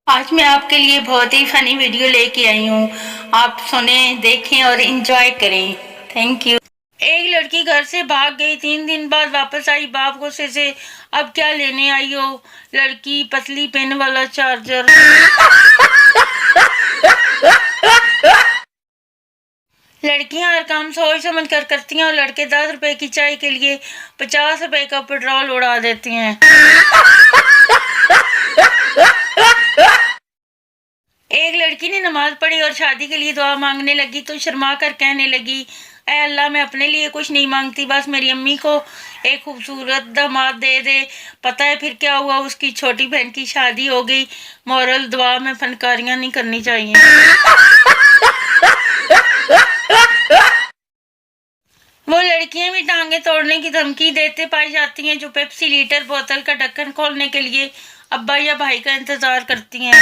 आज मैं आपके लिए बहुत ही फनी वीडियो लेके आई हूँ। आप सुने, देखें और एंजॉय करें। Thank you. एक लड़की घर से भाग गई, 3 दिन बाद वापस आई। बाप गुस्से से, अब क्या लेने आई हो? लड़की, पतली पेन वाला चार्जर। लड़कियां हर काम सोच समझ कर करती हैं और लड़के 10 रुपए की चाय के लिए 50 रुपए का पेट्रोल उड़ा देते हैं। एक लड़की ने नमाज पढ़ी और शादी के लिए दुआ मांगने लगी तो शर्मा कर कहने लगी, ऐ अल्लाह, मैं अपने लिए कुछ नहीं मांगती, बस मेरी अम्मी को एक खूबसूरत दामाद दे दे। पता है फिर क्या हुआ? उसकी छोटी बहन की शादी हो गई। मोरल, दुआ में फनकारियां नहीं करनी चाहिए। वो लड़कियां भी टांगे तोड़ने की धमकी देते पाई जाती हैं जो पेप्सी लीटर बोतल का ढक्कन खोलने के लिए अब्बा या भाई का इंतजार करती हैं।